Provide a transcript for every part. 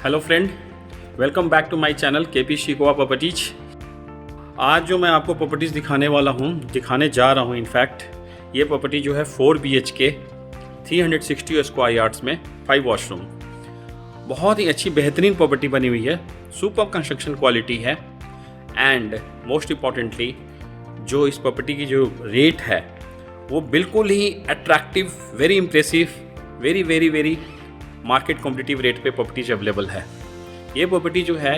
Hello friend, welcome back to my channel KP Shikova properties. आज जो मैं आपको प्रॉपर्टीज़ दिखाने जा रहा हूँ इनफैक्ट ये प्रॉपर्टी जो है 4 BHK 360 स्क्वायर यार्ड्स में 5 वॉशरूम, बहुत ही अच्छी बेहतरीन प्रॉपर्टी बनी हुई है। सुपर कंस्ट्रक्शन क्वालिटी है एंड मोस्ट इम्पॉर्टेंटली जो इस प्रॉपर्टी की जो रेट है वो बिल्कुल ही attractive, very impressive, very market competitive rate पे प्रॉपर्टीज अवेलेबल है। ये प्रॉपर्टी जो है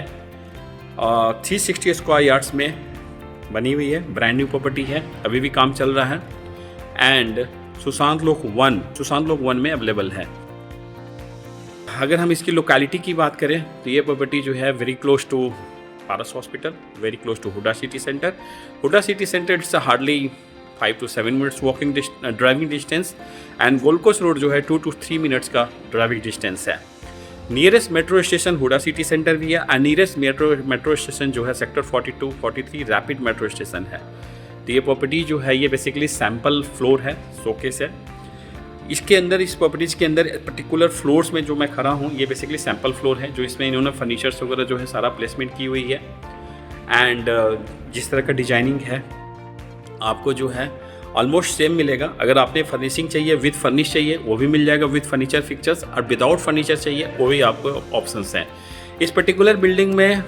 360 स्क्वायर यार्ड्स में बनी हुई है, ब्रांड न्यू प्रॉपर्टी है, अभी भी काम चल रहा है एंड सुशांत लोक 1 में अवेलेबल है। अगर हम इसकी लोकेलिटी की बात करें तो ये प्रॉपर्टी जो है very close to Paras hospital, very close to Huda City Centre. Huda City Centre it's hardly 5 to 7 minutes walking driving distance and Gold Coast Road जो है 2 to 3 मिनट्स का ड्राइविंग डिस्टेंस है। Nearest metro station Huda City Centre भी है and nearest metro station जो है sector 42, 43 rapid metro station है। तो ये प्रॉपर्टी जो है ये बेसिकली सैम्पल फ्लोर है, शोकेस है। इसके अंदर, इस प्रॉपर्टीज़ के अंदर पर्टिकुलर फ्लोर्स में जो मैं खड़ा हूँ ये बेसिकली सैम्पल फ्लोर है, जो इसमें इन्होंने फर्नीचर्स वगैरह जो है सारा प्लेसमेंट की हुई है एंड जिस तरह का डिजाइनिंग है आपको जो है ऑलमोस्ट सेम मिलेगा। अगर आपने फर्निशिंग चाहिए विद फर्निश चाहिए वो भी मिल जाएगा विद फर्नीचर फिक्चर्स, और विदाउट फर्नीचर चाहिए वो भी आपको ऑप्शंस हैं। इस पर्टिकुलर बिल्डिंग में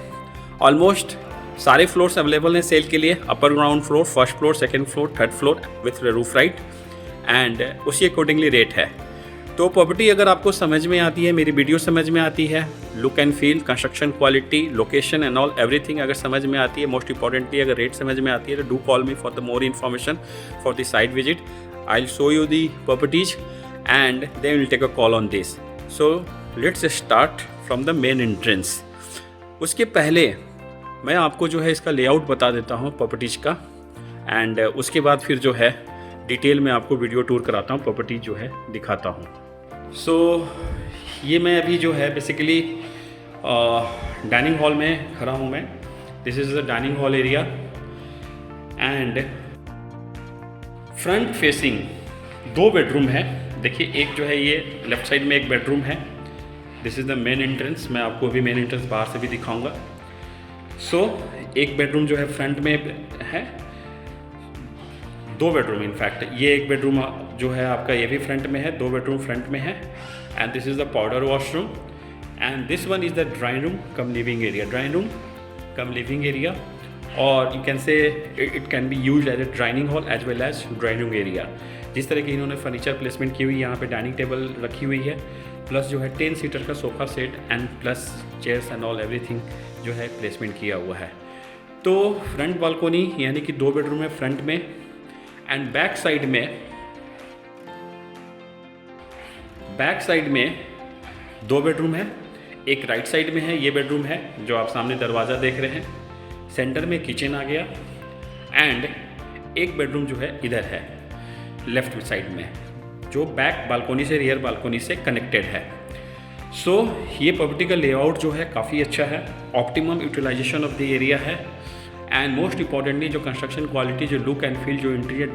ऑलमोस्ट सारे फ्लोर्स अवेलेबल हैं सेल के लिए, upper ground floor, first floor, second floor, third floor with roof right and उसी अकॉर्डिंगली रेट है। तो प्रॉपर्टी अगर आपको समझ में आती है, मेरी वीडियो समझ में आती है, look and feel, construction quality, location and all everything अगर समझ में आती है, मोस्ट इंपॉर्टेंटली अगर रेट समझ में आती है तो do call me for the more information for the site visit. I will show you the properties and they will take a call on this. So let's start from the main entrance. उसके पहले मैं आपको जो है इसका layout बता देता हूँ प्रॉपर्टीज का एंड उसके बाद फिर जो है डिटेल में आपको वीडियो टूर कराता हूँ, प्रॉपर्टी जो है दिखाता हूँ। सो ये मैं अभी जो है बेसिकली डाइनिंग हॉल में खड़ा हूँ मैं। This is the dining hall area and front facing 2 bedroom है। देखिए एक जो है ये लेफ्ट साइड में एक बेडरूम है। This is the main entrance. मैं आपको अभी मेन एंट्रेंस बाहर से भी दिखाऊंगा। सो एक बेडरूम जो है फ्रंट में है, 2 बेडरूम इनफैक्ट, ये एक बेडरूम जो है आपका ये भी फ्रंट में है, 2 बेडरूम फ्रंट में है and this is the powder washroom and this one is the drawing room cum living area और you can say it can be use as a dining hall as well as drawing area. जिस तरह की इन्होंने furniture placement की हुई है, यहाँ पे डाइनिंग टेबल रखी हुई है, प्लस जो है 10 सीटर का sofa set and plus chairs and all everything जो है प्लेसमेंट किया हुआ है। तो फ्रंट बालकोनी यानी कि 2 बेडरूम है फ्रंट में एंड बैक साइड में 2 बेडरूम है। एक राइट साइड में है, ये बेडरूम है जो आप सामने दरवाज़ा देख रहे हैं। सेंटर में किचन आ गया एंड एक बेडरूम जो है इधर है लेफ्ट साइड में, जो बैक बालकोनी से, रियर बालकोनी से कनेक्टेड है। सो ये प्रॉपर्टी का लेआउट जो है काफ़ी अच्छा है, optimum utilisation of the area है एंड मोस्ट इम्पॉर्टेंटली जो कंस्ट्रक्शन क्वालिटी, जो लुक एंड फील, जो इंटीरियर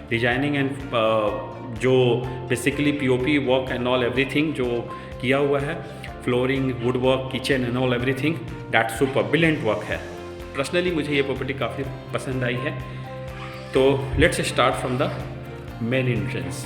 डिजाइनिंग एंड जो basically POP work and all everything जो किया हुआ है, flooring, wood work, kitchen and all everything, that super brilliant work है। पर्सनली मुझे ये प्रॉपर्टी काफ़ी पसंद आई है। तो let's start from the main entrance.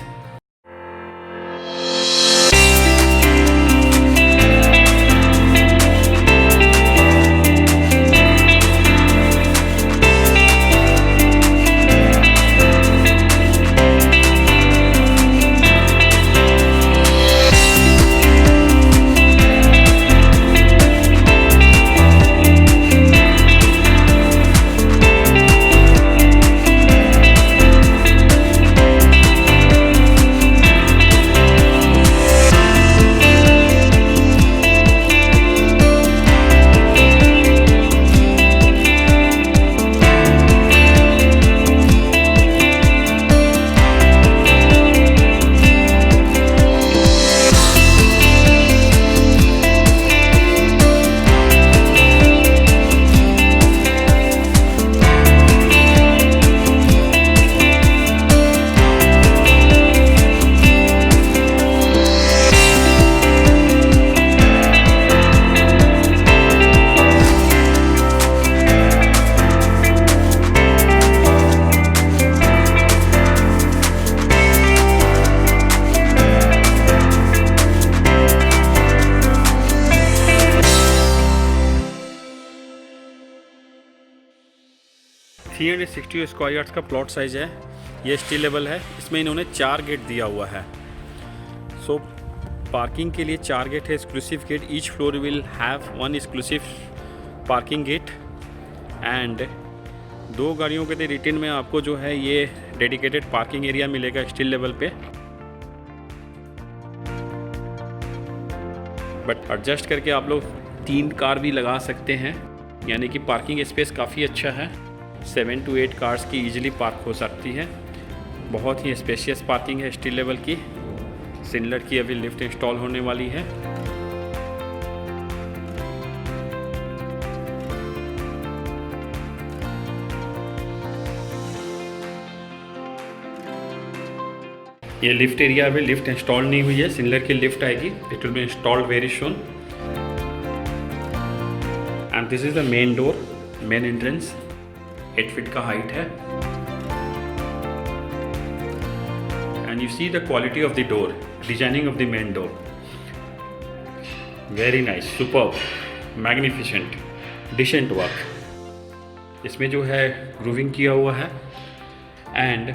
360 square yards का प्लॉट साइज़ है। ये स्टील लेवल है। इसमें इन्होंने 4 गेट दिया हुआ है। सो पार्किंग के लिए 4 गेट है, exclusive gate. Each floor will have 1 exclusive parking gate and 2 गाड़ियों के लिए रिटर्न में आपको जो है ये डेडिकेटेड पार्किंग एरिया मिलेगा स्टील लेवल पे। बट एडजस्ट करके आप लोग 3 कार भी लगा सकते हैं, यानी कि पार्किंग स्पेस काफ़ी अच्छा है। 7 to 8 कार्स की ईजिली पार्क हो सकती है। बहुत ही स्पेशियस पार्किंग है स्टील लेवल की। सिनलेट की अभी लिफ्ट इंस्टॉल होने वाली है। ये लिफ्ट एरिया अभी लिफ्ट इंस्टॉल नहीं हुई है। सिनलेट की लिफ्ट आएगी, it will be installed very soon. And this is the main door, main entrance. 8 feet का हाइट है। And you see the quality of the door, designing of the main door, very nice, superb, magnificent, decent work. इसमें जो है grooving किया हुआ है। And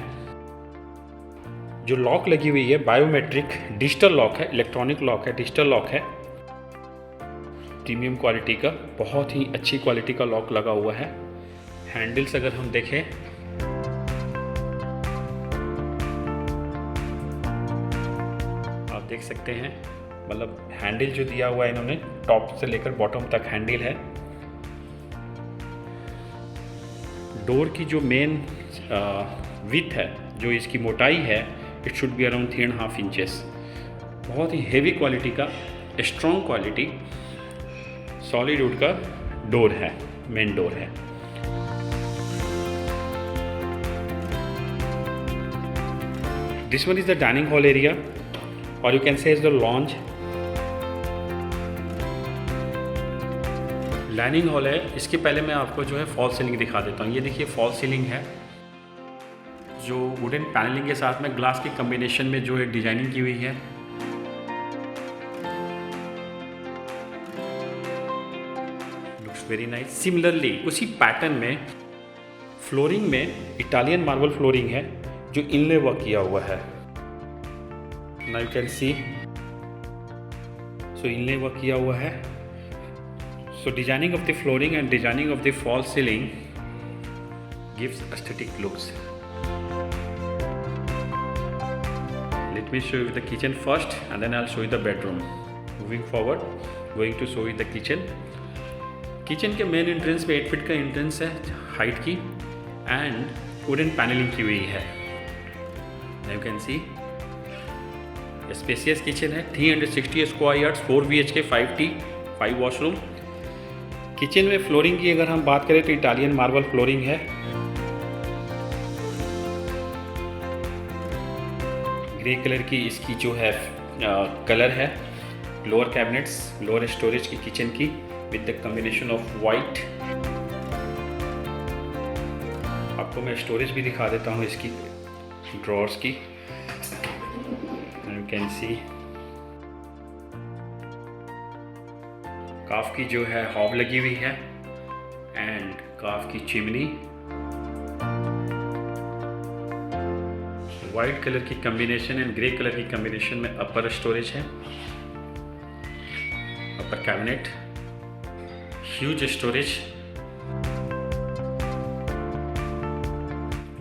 जो lock लगी हुई है बायोमेट्रिक डिजिटल लॉक है, इलेक्ट्रॉनिक लॉक है, डिजिटल लॉक है। प्रीमियम क्वालिटी का, बहुत ही अच्छी क्वालिटी का लॉक लगा हुआ है। हैंडल्स अगर हम देखें, आप देख सकते हैं, मतलब हैंडल जो दिया हुआ है इन्होंने, टॉप से लेकर बॉटम तक हैंडल है। डोर की जो मेन विड्थ है, जो इसकी मोटाई है, it should be around 3.5 inches. बहुत ही हेवी क्वालिटी का, स्ट्रॉन्ग क्वालिटी सॉलिड वुड का डोर है, मेन डोर है। This one is the dining hall area, or you can say is the lounge. Dining hall है। इसके पहले मैं आपको जो है फॉल सीलिंग दिखा देता हूँ। ये देखिए फॉल सीलिंग है, जो वुडन पैनलिंग के साथ में ग्लास की कॉम्बिनेशन में जो है डिजाइनिंग की हुई है। Looks very nice. सिमिलरली उसी पैटर्न में फ्लोरिंग में इटालियन मार्बल फ्लोरिंग है, जो इनले वर्क किया हुआ है। Now you can see, so inlay work किया हुआ है। So designing of the flooring and designing of the fall ceiling gives aesthetic looks. Let me show you the kitchen first and then I will show you the bedroom. Moving forward, going to show you the kitchen. Kitchen के main entrance पे 8 feet का entrance है height की, and wooden panelling की हुई है। You can see spacious kitchen है। 360 square yards, 4 BHK, 5T, 5 washroom. Kitchen में फ्लोरिंग की अगर हम बात करें तो इटालियन मार्बल फ्लोरिंग है। ग्रे कलर की इसकी जो है कलर है। लोअर कैबिनेट्स, लोअर स्टोरेज की किचन की with the combination of white. आपको मैं स्टोरेज भी दिखा देता हूँ इसकी, ड्रॉर्स की। यू कैन सी काफ की जो है हॉब लगी हुई है, एंड काफ की चिमनी। वाइट कलर की कॉम्बिनेशन एंड ग्रे कलर की कॉम्बिनेशन में अपर स्टोरेज है, अपर कैबिनेट, ह्यूज स्टोरेज।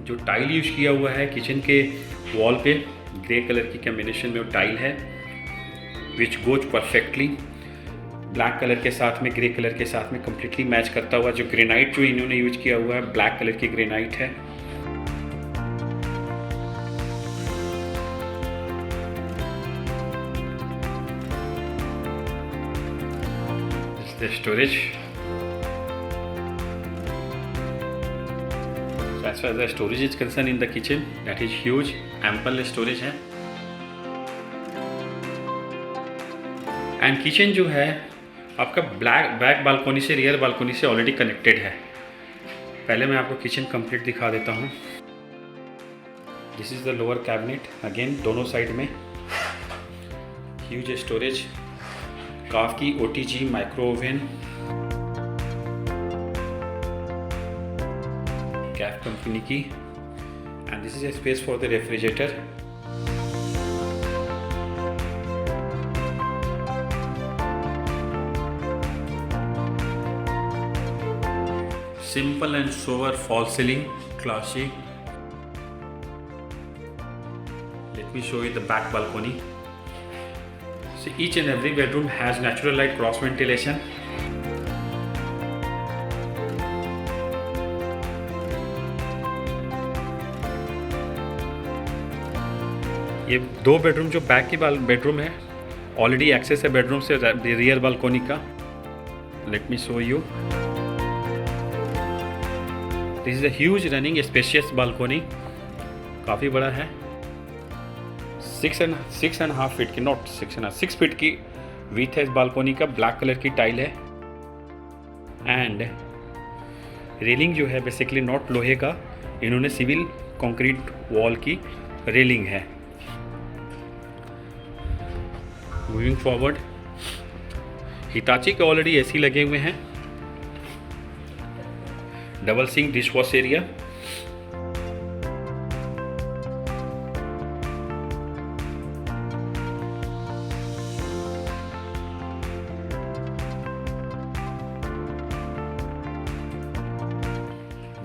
जो टाइल यूज किया हुआ है किचन के वॉल पे, ग्रे कलर की कॉम्बिनेशन में वो टाइल है, which goes perfectly black colour के साथ में, ग्रे कलर के साथ में कम्प्लीटली मैच करता हुआ। जो ग्रेनाइट जो इन्होंने यूज किया हुआ है, ब्लैक कलर की ग्रेनाइट है। Storage, as far as the storage is concerned in the kitchen, that is huge, ample storage है। एंड किचन जो है आपका बैक बालकोनी से, रियर बालकोनी से ऑलरेडी कनेक्टेड है। पहले मैं आपको किचन कंप्लीट दिखा देता हूँ। This is the lower cabinet, again दोनों साइड में ह्यूज स्टोरेज, काफ की OTG micro oven, gas company की। And this is a space for the refrigerator. Simple and sober false ceiling, classic. Let me show you the back balcony. So each and every bedroom has natural light cross ventilation. ये 2 bedroom जो back की bedroom है, already access है bedroom से rear balcony का। Late me show you. This is a huge running spacious balcony, काफ़ी बड़ा है। 6.5 फीट की, नॉट 6 फीट की विथ है इस बालकोनी का। ब्लैक कलर की टाइल है एंड रेलिंग जो है बेसिकली नॉट लोहे का, इन्होंने सिविल कंक्रीट वॉल की रेलिंग है। मूविंग फॉरवर्ड, हिताची के ऑलरेडी एसी लगे हुए हैं। Double sink dish wash area.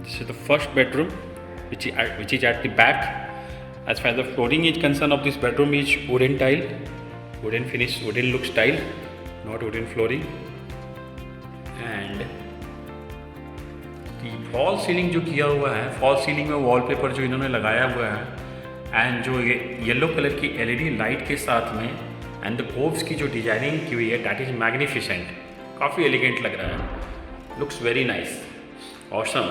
This is the first bedroom, which is at the back. As far as the flooring is concerned of this bedroom is wooden tile, wooden finish, wooden look style, not wooden flooring. And fall ceiling जो किया हुआ है, fall ceiling में wallpaper जो इन्होंने लगाया हुआ है एंड जो ये येलो कलर की एलईडी लाइट के साथ में एंड द कोव्स की जो डिजाइनिंग की हुई है, दैट इज मैग्निफिसेंट। काफ़ी एलिगेंट लग रहा है, looks very nice, awesome.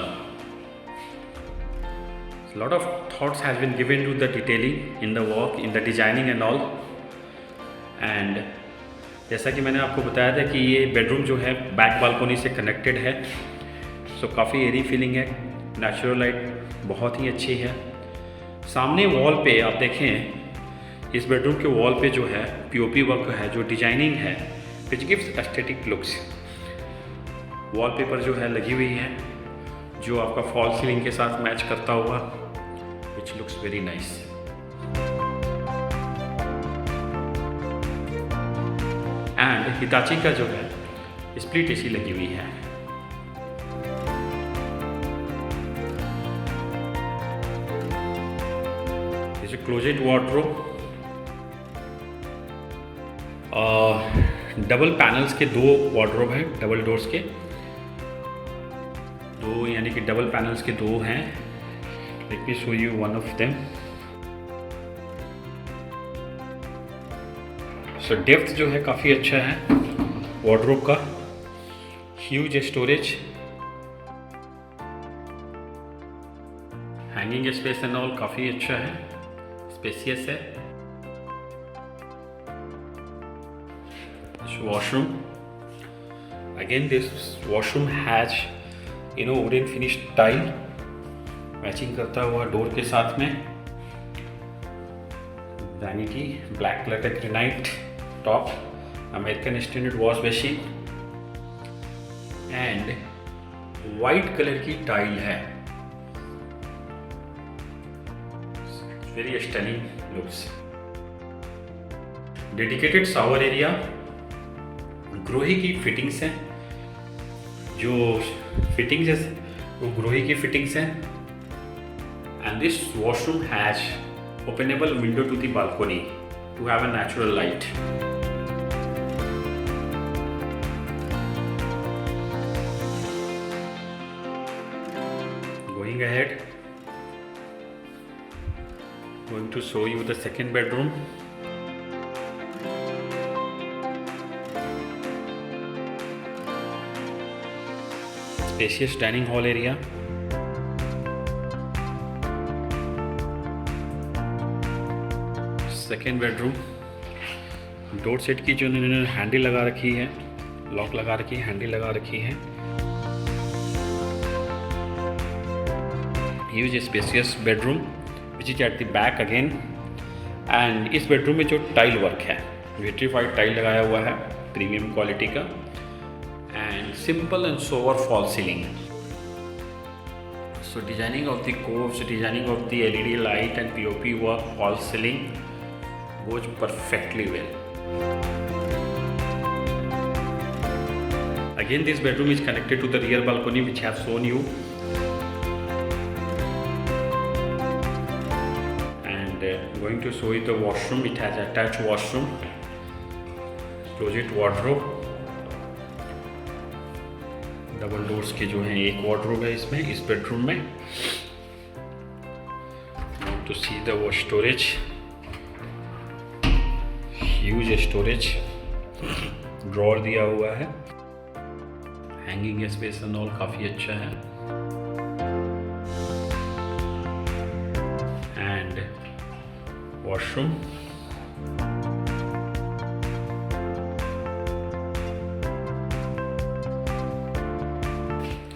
Lot of thoughts has been given to the detailing in the work, in the designing and all. And जैसा कि मैंने आपको बताया था कि ये बेडरूम जो है बैक बालकोनी से कनेक्टेड है, सो काफ़ी एरी फीलिंग है। नेचुरल लाइट बहुत ही अच्छी है। सामने वॉल पे आप देखें, इस बेडरूम के वॉल पे जो है पीओपी वर्क है, जो डिजाइनिंग है, which gives aesthetic looks. Wallpaper जो है लगी हुई है, जो आपका फॉल सीलिंग के साथ मैच करता हुआ, which looks very nice. And Hitachi का जो है स्प्लिट एसी लगी हुई है। क्लोजेट वार्डरोब, डबल पैनल्स के 2 वार्डरोब हैं, डबल डोर्स के 2, यानी कि डबल पैनल्स के 2 हैं। Let me show you one of them. So depth जो है काफ़ी अच्छा है वार्डरोब का, huge storage, hanging space and all काफ़ी अच्छा है, स्पेसियस है। Washroom, again this washroom has wooden finish tile matching करता हुआ डोर के साथ में। वैनिटी, ब्लैक कलर का granite top, American standard wash basin and white colour की टाइल है। Very stunning looks. Dedicated shower area, Grohe की फिटिंग्स हैं, जो फिटिंग्स है वो ग्रोही की फिटिंग्स हैं। And this washroom has openable window to the balcony to have a natural light. Going ahead, going to show you the second bedroom. Spacious dining hall area. Second bedroom. Door set की जो इन्होंने handle लगा रखी है, lock लगा रखी है, handle लगा रखी है। Huge spacious bedroom which is at the back again. And इस बेडरूम में जो टाइल वर्क है, विट्रीफाइड टाइल लगाया हुआ है प्रीमियम क्वालिटी का। And simple and sober fall ceiling, So designing of the coves, designing of the LED light and POP work, false ceiling goes perfectly well. Again, this bedroom is connected to the rear balcony, which I have shown you. And I'm going to show you the washroom. It has attached washroom, closet wardrobe, double doors के जो हैं एक wardrobe है इसमें, इस bedroom में. To see the वो storage, huge storage, drawer दिया हुआ है, हैंगिंग स्पेस एंड ऑल काफ़ी अच्छा है. And washroom,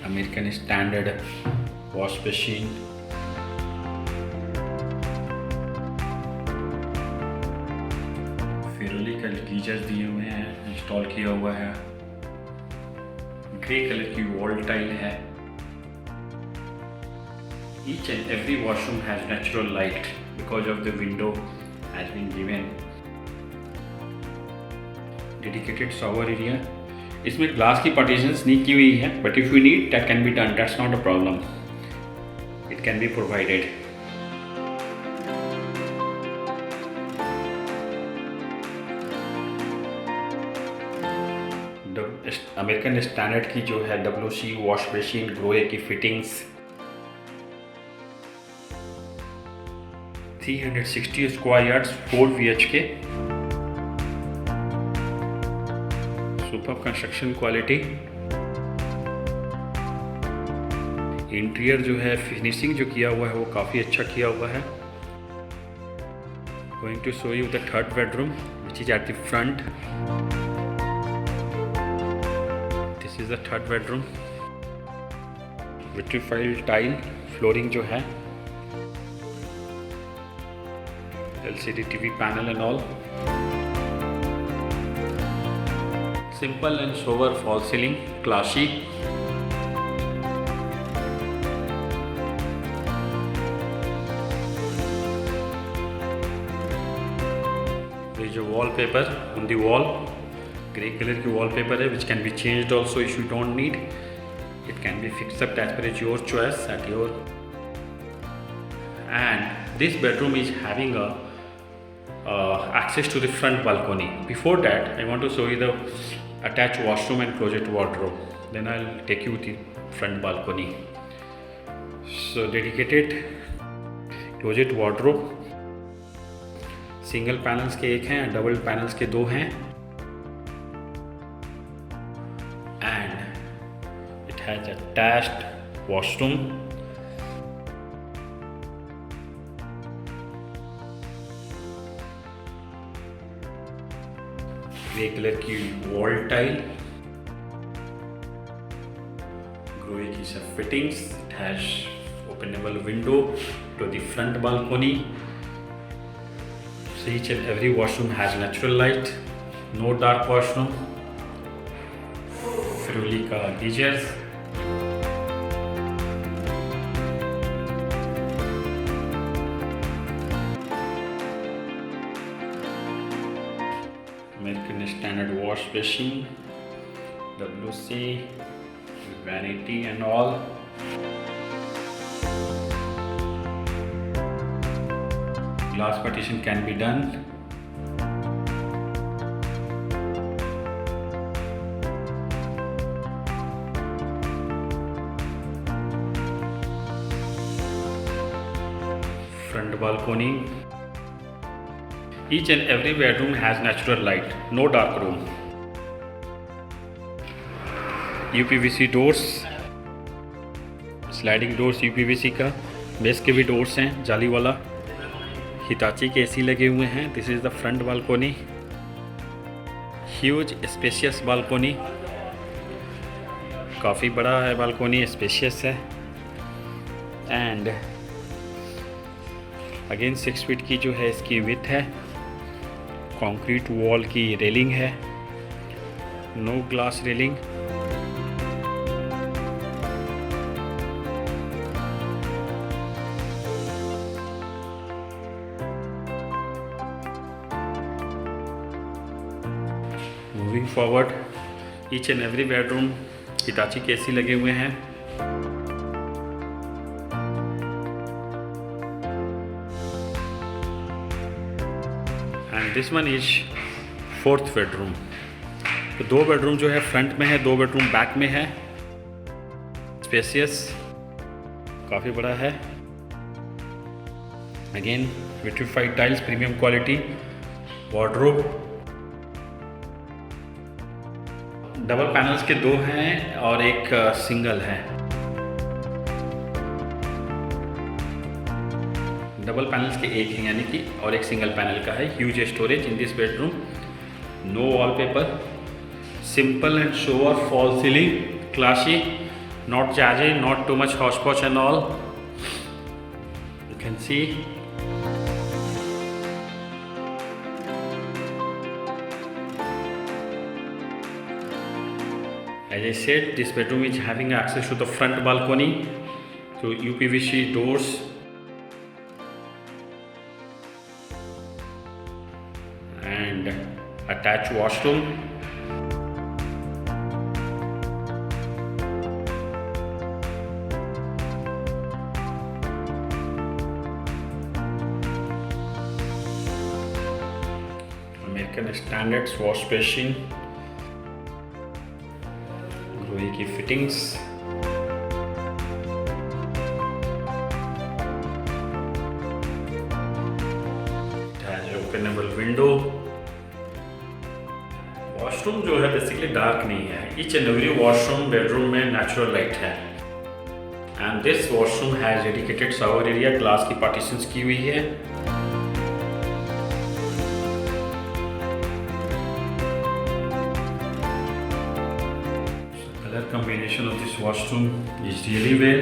American standard wash machine, फेरोली का गीजर दिए हुए हैं, इंस्टॉल किया हुआ है. ग्रे कलर की वॉल टाइल है. Each and every washroom has natural light because of the window has been given. Dedicated shower area. इसमें ग्लास की पार्टीशंस नहीं की हुई है, but if you need that can be done, that's not a problem, it can be provided. American standard की जो है WC wash machine, ग्रोए की fittings, 360 square yards, 4 BHK, super construction quality. Interior जो है, फिनिशिंग जो किया हुआ है वो काफ़ी अच्छा किया हुआ है. Going to show you the third bedroom which is at the front. This is the third bedroom. Vitrified tile flooring जो है, LCD TV panel and all. Simple and sober false ceiling, classy. There is a wallpaper on the wall. Grey color की wallpaper है, which can be changed also if you don't need. It can be fixed up as per your choice at your. And this bedroom is having a access to the front balcony. Before that, I want to show you the attached washroom and closet wardrobe. Then I'll take you to the front balcony. So dedicated closet wardrobe. Single panels के एक हैं, double panels के 2 हैं. And it has attached washroom. Grey colour की wall tile, Grohe की सब fittings. It has openable window to the front balcony. Each and every washroom has natural light, no dark washroom. फेरोली का geysers. American standard wash machine, WC, vanity and all. Glass partition can be done. Front balcony. Each and every bedroom has natural light, no dark room. UPVC doors, sliding doors UPVC का. Base के भी doors हैं, जाली वाला. Hitachi के AC लगे हुए हैं. This is the front balcony. Huge spacious balcony, काफ़ी बड़ा है बालकोनी, स्पेशियस है. एंड अगेन 6 फीट की जो है इसकी विड्थ है. कंक्रीट वॉल की रेलिंग है, no glass railing. Moving forward, each and every bedroom Hitachi के AC लगे हुए हैं। And this one is 4th bedroom. तो 2 बेडरूम जो है फ्रंट में है, 2 बेडरूम बैक में है। स्पेसियस, काफ़ी बड़ा है। Again vitrified tiles, premium quality, wardrobe. Double panels के 2 हैं और एक सिंगल है। डबल पैनल्स के 1 हैं यानी कि, और एक सिंगल पैनल का है। Huge storage in this bedroom. No wallpaper, simple and sober fall ceiling, classy, not jazzy, not too much hodgepodge and all. You can see. As I said, this bedroom is having access to the front balcony, to UPVC doors, and attached washroom. American standards wash basin, glowy की fittings, openable window. Washroom जो है basically dark नहीं है। Each and every washroom bedroom में natural light है। And this washroom has dedicated shower area, glass की partitions की हुई है। Combination of this washroom is really well.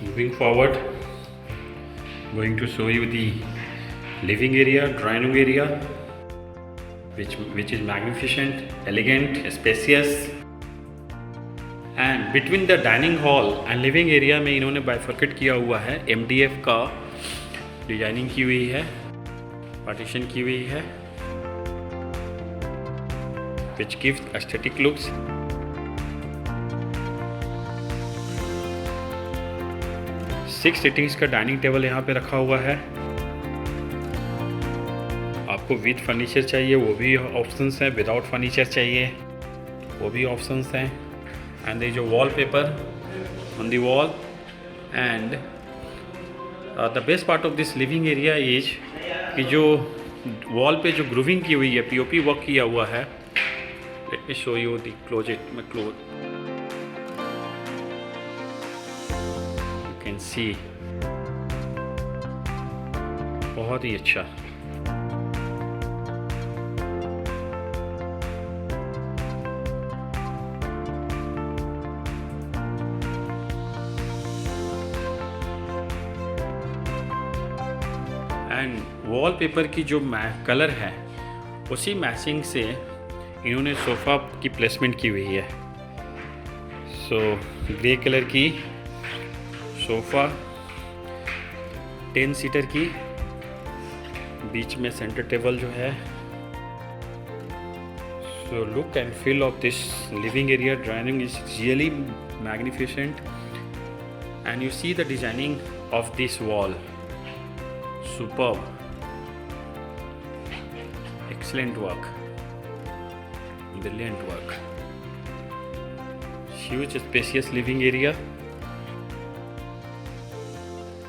Moving forward, going to show you the living area, drawing room area, which is magnificent, elegant, spacious. And between the dining hall and living area में इन्होंने bifurcate किया हुआ है। MDF का designing की हुई है, partition की हुई है, which gives aesthetic looks. Six seatings का डाइनिंग टेबल यहाँ पे रखा हुआ है। आपको विद फर्नीचर चाहिए वो भी ऑप्शंस हैं, विदाउट फर्नीचर चाहिए वो भी ऑप्शंस हैं। एंड ये जो wallpaper on the wall, and the best part of this living area is कि जो वॉल पे जो ग्रूविंग की हुई है, POP वर्क किया हुआ है। Late me show you the closet में क्लोज कैन सी, बहुत ही अच्छा। एंड वॉलपेपर की जो कलर है उसी मैचिंग से इन्होंने सोफ़ा की प्लेसमेंट की हुई है। सो ग्रे कलर की सोफ़ा 10 सीटर की, बीच में सेंटर टेबल जो है। So look and feel of this living area, drawing is really magnificent. And you see the designing of this wall, superb, excellent work, brilliant work. Huge spacious living area.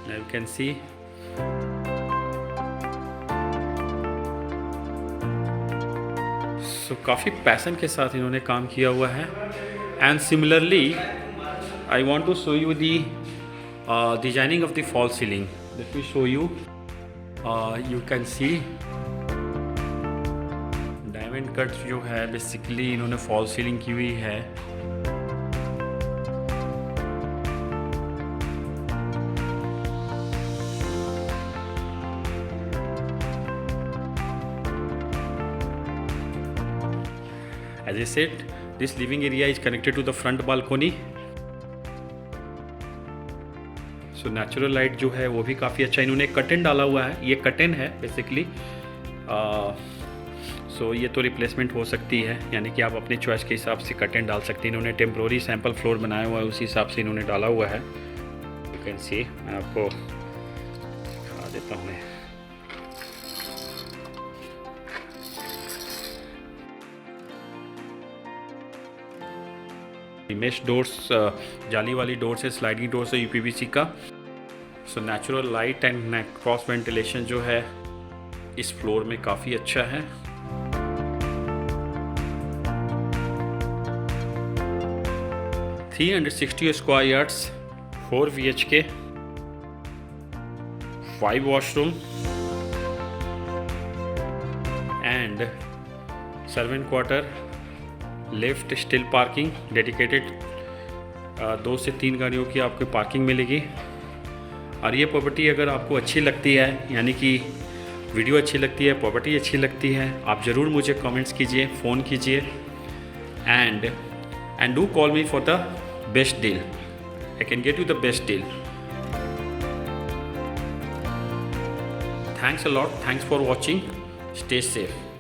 Now you can see so काफ़ी passion के साथ इन्होंने काम किया हुआ है। And similarly I want to show you the designing of the fall ceiling. Let me show you, you can see diamond cut जो है बेसिकली इन्होंने फॉल सीलिंग की हुई है। As I said, this living area is connected to the front balcony. So natural light जो है वो भी काफ़ी अच्छा इन्होंने कर्टेन डाला हुआ है, ये कर्टेन है बेसिकली। सो ये तो रिप्लेसमेंट हो सकती है, यानी कि आप अपने चॉइस के हिसाब से कर्टेन डाल सकते हैं। इन्होंने टेम्प्रोरी सैम्पल फ्लोर बनाया हुआ है, उसी हिसाब से इन्होंने डाला हुआ है। यू कैन सी, मैं आपको दिखा देता हूँ। मेश डोर्स, जाली वाली डोर्स है, स्लाइडिंग डोर्स है यूपीवीसी का। So natural light and cross ventilation जो है इस फ्लोर में काफ़ी अच्छा है। Three 360 square yards, 4 BHK, 5 washroom and servant quarter, lift, still parking, dedicated 2 से 3 गाड़ियों की आपको पार्किंग मिलेगी। और ये प्रॉपर्टी अगर आपको अच्छी लगती है, यानी कि वीडियो अच्छी लगती है, प्रॉपर्टी अच्छी लगती है, आप ज़रूर मुझे कमेंट्स कीजिए, फ़ोन कीजिए and do call me for the best deal. I can get you the best deal. Thanks a lot, thanks for watching, stay safe.